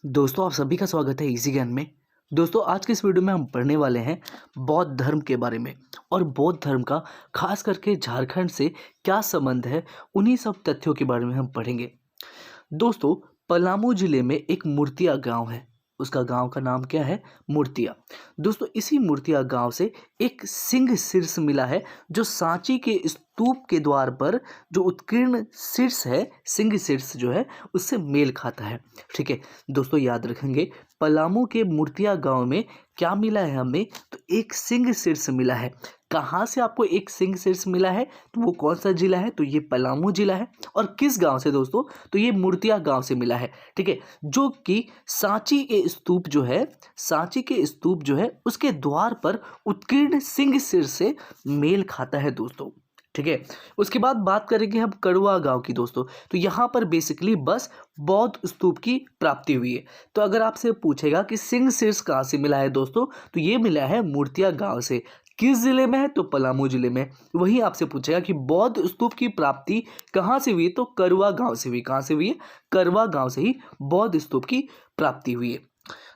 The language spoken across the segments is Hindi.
दोस्तों आप सभी का स्वागत है इजी ज्ञान में। दोस्तों आज के इस वीडियो में हम पढ़ने वाले हैं बौद्ध धर्म के बारे में और बौद्ध धर्म का खास करके झारखंड से क्या संबंध है, उन्हीं सब तथ्यों के बारे में हम पढ़ेंगे। दोस्तों पलामू जिले में एक मूर्तिया गांव है। उसका गांव का नाम क्या है? मूर्तिया। दोस्तों इसी मूर्तिया गांव से एक सिंह शीर्ष मिला है जो सांची के स्तूप के द्वार पर जो उत्कीर्ण शीर्ष है, सिंह शीर्ष जो है उससे मेल खाता है। ठीक है दोस्तों, याद रखेंगे पलामू के मूर्तिया गांव में क्या मिला है हमें? तो एक सिंह शीर्ष मिला है। कहाँ से आपको एक सिंह शीर्ष मिला है? तो वो कौन सा जिला है? तो ये पलामू जिला है। और किस गांव से दोस्तों? तो ये मूर्तिया गांव से मिला है। ठीक है, जो कि सांची के स्तूप जो है, सांची के स्तूप जो है उसके द्वार पर उत्कीर्ण सिंह शीर्ष से मेल खाता है दोस्तों। ठीक है, उसके बाद बात करेंगे हम कड़वा गांव की दोस्तों। तो यहाँ पर बेसिकली बस बौद्ध स्तूप की प्राप्ति हुई है। तो अगर आपसे पूछेगा कि सिंह शीर्ष कहाँ से मिला है दोस्तों, तो ये मिला है मूर्तिया गांव से। किस जिले में है? तो पलामू जिले में। वहीं आपसे पूछेगा कि बौद्ध स्तूप की प्राप्ति कहाँ से हुई है? तो करवा गांव से हुई। कहाँ से हुई है? करवा गांव से ही बौद्ध स्तूप की प्राप्ति हुई है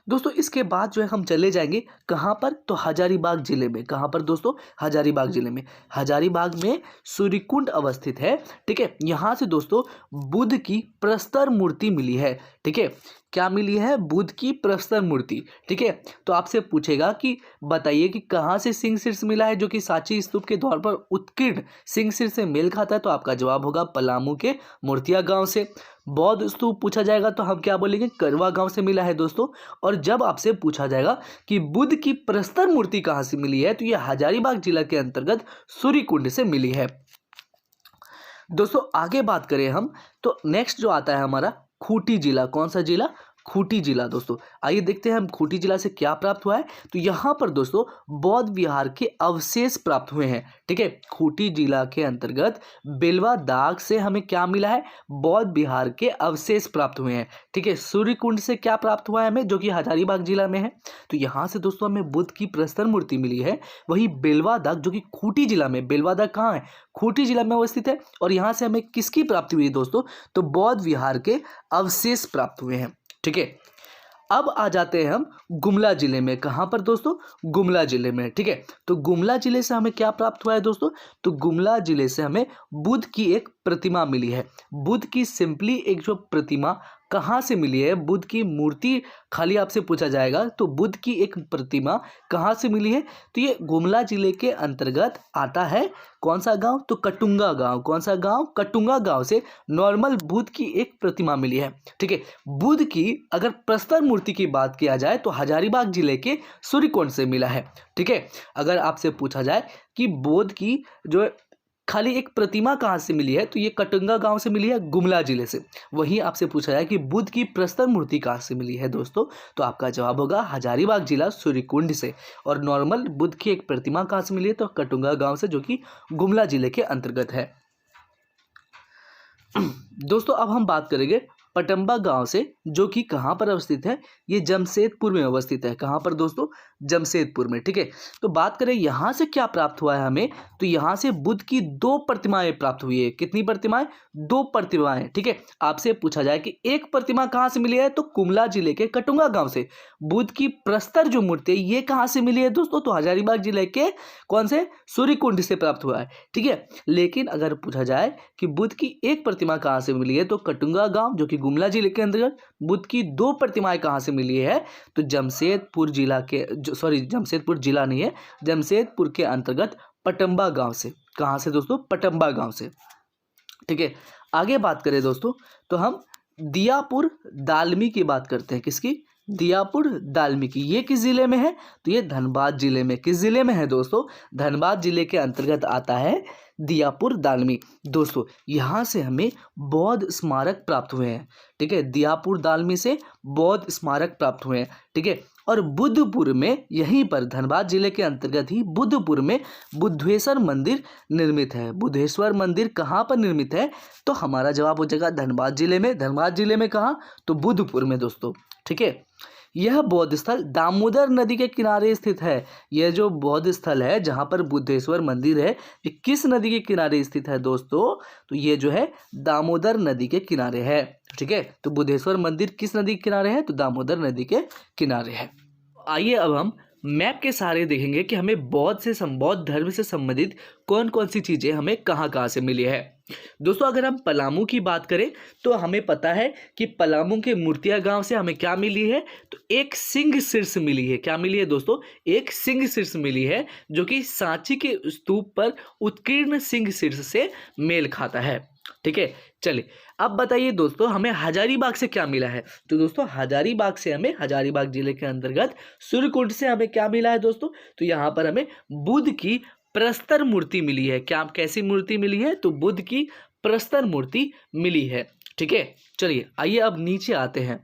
दोस्तों। इसके बाद जो है हम चले जाएंगे कहाँ पर? तो हजारीबाग जिले में। कहाँ पर दोस्तों? हजारीबाग जिले में। हजारीबाग में सूर्यकुंड अवस्थित है। ठीक है, यहाँ से दोस्तों बुद्ध की प्रस्तर मूर्ति मिली है। ठीक है, क्या मिली है? बुद्ध की प्रस्तर मूर्ति। ठीक है, तो आपसे पूछेगा कि बताइए कि कहाँ से सिंह शीर्ष मिला है जो कि सांची स्तूप के द्वार पर उत्कीर्ण सिंह शीर्ष से मेल खाता है? तो आपका जवाब होगा पलामू के मूर्तिया गांव से। बौद्ध स्तूप पूछा जाएगा तो हम क्या बोलेंगे? करवा गांव से मिला है दोस्तों। और जब आपसे पूछा जाएगा कि बुद्ध की प्रस्तर मूर्ति कहाँ से मिली है, तो यह हजारीबाग जिला के अंतर्गत सूर्यकुंड से मिली है दोस्तों। आगे बात करें हम तो नेक्स्ट जो आता है हमारा खूंटी जिला। कौन सा जिला? खूंटी जिला दोस्तों। आइए देखते हैं हम खूंटी जिला से क्या प्राप्त हुआ है। तो यहाँ पर दोस्तों बौद्ध विहार के अवशेष प्राप्त हुए हैं। ठीक है, खूंटी जिला के अंतर्गत बेलवा दाग से हमें क्या मिला है? बौद्ध विहार के अवशेष प्राप्त हुए हैं। ठीक है, सूर्यकुंड से क्या प्राप्त हुआ है हमें? जो कि हजारीबाग जिला में है। तो यहाँ से दोस्तों हमें बुद्ध की प्रस्तर मूर्ति मिली है। वही बेलवा दाग जो कि खूंटी जिला में, बेलवा दाग कहाँ है? खूंटी जिला में अवस्थित है। और यहाँ से हमें किसकी प्राप्ति हुई दोस्तों? तो बौद्ध विहार के अवशेष प्राप्त हुए हैं। ठीक है, अब आ जाते हैं हम गुमला जिले में। कहाँ पर दोस्तों? गुमला जिले में। ठीक है, तो गुमला जिले से हमें क्या प्राप्त हुआ है दोस्तों? तो गुमला जिले से हमें बुद्ध की एक प्रतिमा मिली है। बुद्ध की सिंपली एक जो प्रतिमा कहाँ से मिली है? बुद्ध की मूर्ति खाली आपसे पूछा जाएगा तो बुद्ध की एक प्रतिमा कहाँ से मिली है? तो ये गुमला जिले के अंतर्गत आता है। कौन सा गांव? तो कटुंगा गांव। कौन सा गांव? कटुंगा गांव से नॉर्मल बुद्ध की एक प्रतिमा मिली है। ठीक है, बुद्ध की अगर प्रस्तर मूर्ति की बात किया जाए तो हजारीबाग जिले के सूर्यकुंड से मिला है। ठीक है, अगर आपसे पूछा जाए कि बुद्ध की जो खाली एक प्रतिमा कहाँ से मिली है, तो ये कटुंगा गांव से मिली है, गुमला जिले से। वहीं आपसे पूछा जाए कि बुद्ध की प्रस्तर मूर्ति कहाँ से मिली है दोस्तों, तो आपका जवाब होगा हजारीबाग जिला सूर्यकुंड से। और नॉर्मल बुद्ध की एक प्रतिमा कहाँ से मिली है? तो कटुंगा गांव से, जो कि गुमला जिले के अंतर्गत है दोस्तों। अब हम बात करेंगे पटंबा गांव से, जो कि कहाँ पर अवस्थित है? ये जमशेदपुर में अवस्थित है। कहाँ पर दोस्तों? जमशेदपुर में। ठीक है, तो बात करें यहाँ से क्या प्राप्त हुआ है हमें, तो यहाँ से बुद्ध की 2 प्रतिमाएं प्राप्त हुई है। कितनी प्रतिमाएं? 2 प्रतिमाएं। ठीक है, आपसे पूछा जाए कि एक प्रतिमा कहाँ से मिली है, तो गुमला जिले के कटुंगा गांव से। बुद्ध की प्रस्तर जो मूर्ति है ये कहाँ से मिली है दोस्तों? तो हजारीबाग जिले के कौन से? सूर्यकुंड से प्राप्त हुआ है। ठीक है, लेकिन अगर पूछा जाए कि बुद्ध की एक प्रतिमा कहाँ से मिली है, तो कटुंगा गांव जो कि गुमला जिले के अंतर्गत। बुद्ध की 2 प्रतिमाएं कहाँ से मिली है, तो जमशेदपुर जिला के, जमशेदपुर जिला नहीं है, जमशेदपुर के अंतर्गत पटंबा गांव से। कहाँ से दोस्तों? पटंबा गांव से। ठीक है, आगे बात करें दोस्तों तो हम दियापुर दालमी की बात करते हैं। किसकी? दियापुर दालमी की। ये किस जिले में है? तो ये धनबाद जिले में। किस जिले में है दोस्तों? धनबाद जिले के अंतर्गत आता है दियापुर दालमी दोस्तों। यहाँ से हमें बौद्ध स्मारक प्राप्त हुए हैं। ठीक है, दियापुर दालमी से बौद्ध स्मारक प्राप्त हुए हैं। ठीक है, और बुद्धपुर में, यहीं पर धनबाद जिले के अंतर्गत ही बुद्धपुर में बुद्धेश्वर मंदिर निर्मित है। बुद्धेश्वर मंदिर कहाँ पर निर्मित है? तो हमारा जवाब हो जाएगा धनबाद जिले में। धनबाद जिले में कहाँ? तो बुद्धपुर में दोस्तों। ठीक है, यह बौद्ध स्थल दामोदर नदी के किनारे स्थित है। यह जो बौद्ध स्थल है जहाँ पर बुद्धेश्वर मंदिर है, ये किस नदी के किनारे स्थित है दोस्तों? तो ये जो है दामोदर नदी के किनारे है। ठीक है, तो बुद्धेश्वर मंदिर किस नदी के किनारे है? तो दामोदर नदी के किनारे है। आइए अब हम मैप के सहारे देखेंगे कि हमें बौद्ध धर्म से संबंधित कौन कौन सी चीज़ें हमें कहाँ कहाँ से मिली है। दोस्तों अगर हम पलामू की बात करें तो हमें पता है कि पलामू के मूर्तिया गांव से हमें क्या मिली है? तो एक सिंह शीर्ष मिली है। क्या मिली है दोस्तों? एक सिंह शीर्ष मिली है जो कि सांची के स्तूप पर उत्कीर्ण सिंह शीर्ष से मेल खाता है। ठीक है, चलिए अब बताइए दोस्तों हमें हजारीबाग से क्या मिला है? तो दोस्तों हजारीबाग से हमें, हजारीबाग जिले के अंतर्गत सूर्यकुंड से हमें क्या मिला है दोस्तों? तो यहाँ पर हमें बुद्ध की प्रस्तर मूर्ति मिली है। क्या कैसी मूर्ति मिली है? तो बुद्ध की प्रस्तर मूर्ति मिली है। ठीक है, चलिए आइए अब नीचे आते हैं।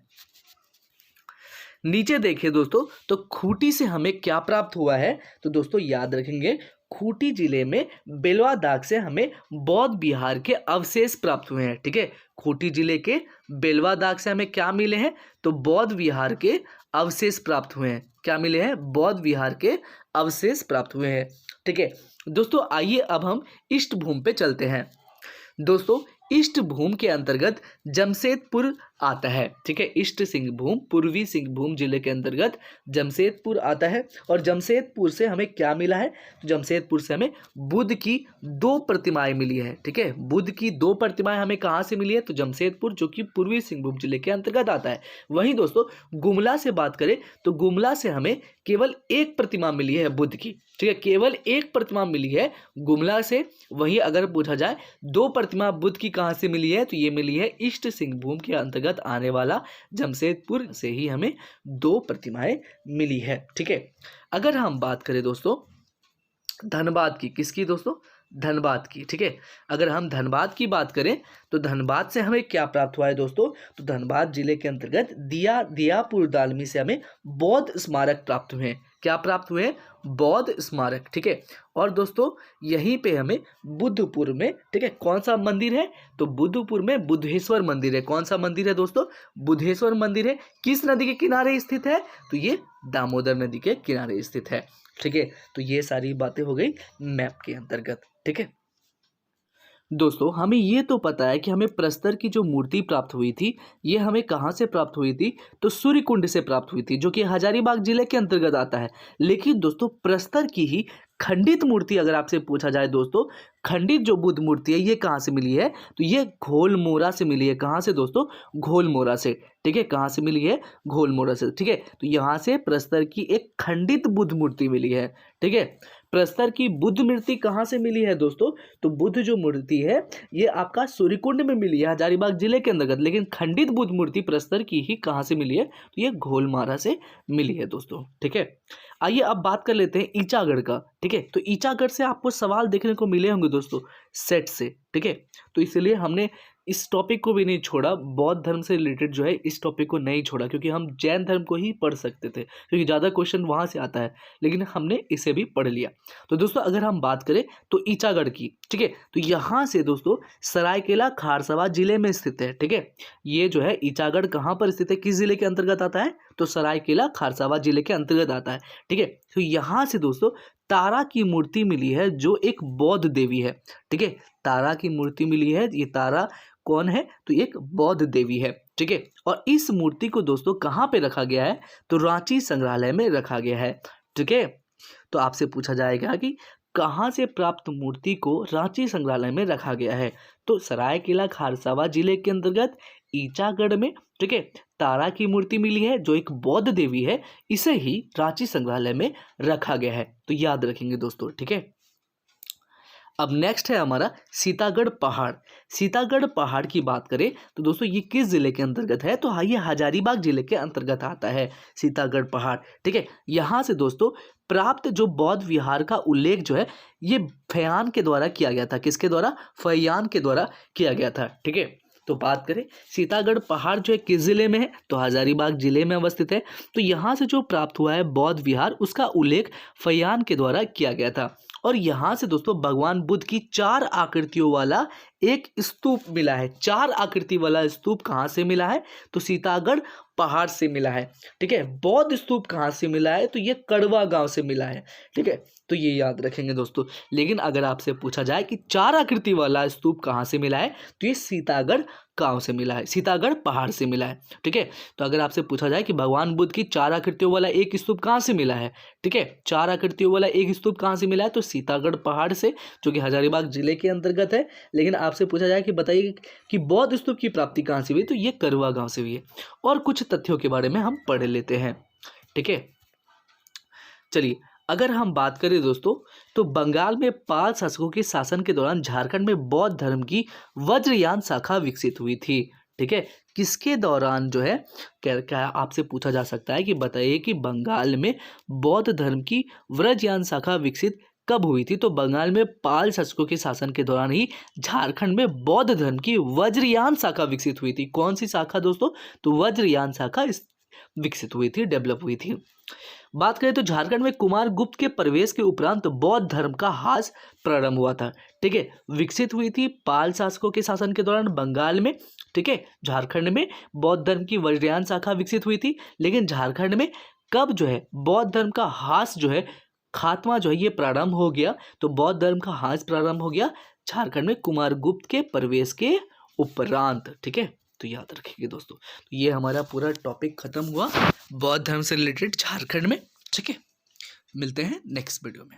नीचे देखिए दोस्तों, तो खूंटी से हमें क्या प्राप्त हुआ है? तो दोस्तों याद रखेंगे, खूंटी जिले में बेलवा दाग से हमें बौद्ध विहार के अवशेष प्राप्त हुए हैं। ठीक है, खूंटी जिले के बेलवा दाग से हमें क्या मिले हैं? तो बौद्ध विहार के अवशेष प्राप्त हुए हैं। क्या मिले हैं? बौद्ध विहार के अवशेष प्राप्त हुए हैं। ठीक है दोस्तों, आइए अब हम ईस्ट भूमि पे चलते हैं। दोस्तों ईस्ट भूमि के अंतर्गत जमशेदपुर आता है। ठीक है, ईस्ट सिंहभूम, पूर्वी सिंहभूम जिले के अंतर्गत जमशेदपुर आता है। और जमशेदपुर से हमें क्या मिला है? तो जमशेदपुर से हमें बुद्ध की 2 प्रतिमाएं मिली है। ठीक है, बुद्ध की 2 प्रतिमाएं हमें कहाँ से मिली है? तो जमशेदपुर, जो कि पूर्वी सिंहभूम जिले के अंतर्गत आता है। वहीं दोस्तों गुमला से बात करें तो गुमला से हमें केवल 1 प्रतिमा मिली है बुद्ध की। ठीक है, केवल 1 प्रतिमा मिली है गुमला से। वहीं अगर पूछा जाए 2 प्रतिमा बुद्ध की कहाँ से मिली है? तो ये मिली है ईस्ट सिंहभूम के अंतर्गत आने वाला जमशेदपुर से ही हमें 2 प्रतिमाएं मिली है। ठीक है, अगर हम बात करें दोस्तों धनबाद की, किसकी दोस्तों? धनबाद की। ठीक है, अगर हम धनबाद की बात करें तो धनबाद से हमें क्या प्राप्त हुआ है दोस्तों? तो धनबाद जिले के अंतर्गत दियापुर दालमी से हमें बौद्ध स्मारक प्राप्त हुए हैं। क्या प्राप्त हुए हैं? बौद्ध स्मारक। ठीक है, और दोस्तों यहीं पे हमें बुद्धपुर में, ठीक है, कौन सा मंदिर है? तो बुद्धपुर में बुद्धेश्वर मंदिर है। कौन सा मंदिर है दोस्तों? बुद्धेश्वर मंदिर है। किस नदी के किनारे स्थित है? तो ये दामोदर नदी के किनारे स्थित है। ठीक है, तो ये सारी बातें हो गई मैप के अंतर्गत। ठीक है दोस्तों, हमें ये तो पता है कि हमें प्रस्तर की जो मूर्ति प्राप्त हुई थी ये हमें कहाँ से प्राप्त हुई थी? तो सूर्यकुंड से प्राप्त हुई थी, जो कि हजारीबाग जिले के अंतर्गत आता है। लेकिन दोस्तों प्रस्तर की ही खंडित मूर्ति अगर आपसे पूछा जाए दोस्तों, खंडित जो बुद्ध मूर्ति है ये कहाँ से मिली है? तो ये घोलमोरा से मिली है। कहाँ से दोस्तों? घोलमोरा से। ठीक है, कहाँ से मिली है? घोलमोरा से। ठीक है, तो यहाँ से प्रस्तर की एक खंडित बुद्ध मूर्ति मिली है। ठीक है, प्रस्तर की बुद्ध मूर्ति कहाँ से मिली है दोस्तों? तो बुद्ध जो मूर्ति है ये आपका सूर्यकुंड में मिली है, हजारीबाग जिले के अंतर्गत। लेकिन खंडित बुद्ध मूर्ति प्रस्तर की ही कहाँ से मिली है? तो ये घोलमारा से मिली है दोस्तों। ठीक है, आइए अब बात कर लेते हैं ईचागढ़ का। ठीक है, तो ईचागढ़ से आपको सवाल देखने को मिले होंगे दोस्तों सेट से। ठीक है, तो इसलिए हमने इस टॉपिक को भी नहीं छोड़ा, बौद्ध धर्म से रिलेटेड जो है इस टॉपिक को नहीं छोड़ा, क्योंकि हम जैन धर्म को ही पढ़ सकते थे, क्योंकि ज़्यादा क्वेश्चन वहाँ से आता है, लेकिन हमने इसे भी पढ़ लिया। तो दोस्तों अगर हम बात करें तो ईचागढ़ की, ठीक है, तो यहाँ से दोस्तों सरायकेला खारसावा जिले में स्थित है। ठीक है, ये जो है ईचागढ़ कहाँ पर स्थित है, किस जिले के अंतर्गत आता है? तो सरायकेला खारसावा जिले के अंतर्गत आता है। ठीक है, तो यहाँ से दोस्तों तारा की मूर्ति मिली है जो एक बौद्ध देवी है। ठीक है, तारा की मूर्ति मिली है। ये तारा कौन है? तो एक बौद्ध देवी है। ठीक है, और इस मूर्ति को दोस्तों कहाँ पे रखा गया है? तो रांची संग्रहालय में रखा गया है। ठीक है, तो आपसे पूछा जाएगा कि कहाँ से प्राप्त मूर्ति को रांची संग्रहालय में रखा गया है? तो सरायकेला खारसावा जिले के अंतर्गत ईचागढ़ में, ठीक है, तारा की मूर्ति मिली है जो एक बौद्ध देवी है, इसे ही रांची संग्रहालय में रखा गया है। तो याद रखेंगे दोस्तों। ठीक है, अब नेक्स्ट है हमारा सीतागढ़ पहाड़। सीतागढ़ पहाड़ की बात करें तो दोस्तों ये किस जिले के अंतर्गत है? तो हाँ, ये हजारीबाग जिले के अंतर्गत आता है सीतागढ़ पहाड़। ठीक है, यहाँ से दोस्तों प्राप्त जो बौद्ध विहार का उल्लेख जो है ये फयान के द्वारा किया गया था। किसके द्वारा? फयान के द्वारा किया गया था। ठीक है, तो बात करें सीतागढ़ पहाड़ जो है किस जिले में है? तो हजारीबाग जिले में अवस्थित है। तो यहाँ से जो प्राप्त हुआ है बौद्ध विहार, उसका उल्लेख फयान के द्वारा किया गया था। और यहाँ से दोस्तों भगवान बुद्ध की 4 आकृतियों वाला एक स्तूप मिला है। 4 आकृति वाला स्तूप कहाँ से मिला है? तो सीतागढ़ पहाड़ से मिला है। ठीक है, बौद्ध स्तूप कहाँ से मिला है? तो ये कड़वा गांव से मिला है। ठीक है, तो ये याद रखेंगे दोस्तों। लेकिन अगर आपसे पूछा जाए कि 4 आकृति वाला स्तूप कहाँ से मिला है, तो ये सीतागढ़ गांव से मिला है, सीतागढ़ पहाड़ से मिला है। ठीक है, तो अगर आपसे पूछा जाए कि भगवान बुद्ध की 4 आकृतियों वाला एक स्तूप कहाँ से मिला है, ठीक है, 4 आकृतियों वाला एक स्तूप कहाँ से मिला है, तो सीतागढ़ पहाड़ से, जो कि हजारीबाग जिले के अंतर्गत है। लेकिन आपसे पूछा जाए कि बताइए कि बौद्ध स्तूप की प्राप्ति कहाँ से हुई, तो ये करवा गांव से हुई है। और कुछ तथ्यों के बारे में हम पढ़ लेते हैं। ठीक है, चलिए अगर हम बात करें दोस्तों, तो बंगाल में पाल शासकों के शासन के दौरान झारखंड में बौद्ध धर्म की वज्रयान शाखा विकसित हुई थी। ठीक है, किसके दौरान जो है, क्या आपसे पूछा जा सकता है कि बताइए कि बंगाल में बौद्ध धर्म की वज्रयान शाखा विकसित कब हुई थी? तो बंगाल में पाल शासकों के शासन के दौरान ही झारखंड में बौद्ध धर्म की वज्रयान शाखा विकसित हुई थी। कौन सी शाखा दोस्तों? तो वज्रयान शाखा विकसित हुई थी, डेवलप हुई थी। बात करें तो झारखंड में कुमार गुप्त के प्रवेश के उपरांत बौद्ध धर्म का ह्रास प्रारंभ हुआ था। ठीक है, विकसित हुई थी पाल शासकों के शासन के दौरान बंगाल में। ठीक है, झारखंड में बौद्ध धर्म की वज्रयान शाखा विकसित हुई थी। लेकिन झारखंड में कब जो है बौद्ध धर्म का ह्रास जो है, खात्मा जो है, ये प्रारंभ हो गया? तो बौद्ध धर्म का ह्रास प्रारंभ हो गया झारखंड में कुमार गुप्त के प्रवेश के उपरांत। ठीक है, तो याद रखिए दोस्तों। तो ये हमारा पूरा टॉपिक खत्म हुआ बौद्ध धर्म से रिलेटेड झारखंड में। ठीक है, मिलते हैं नेक्स्ट वीडियो में।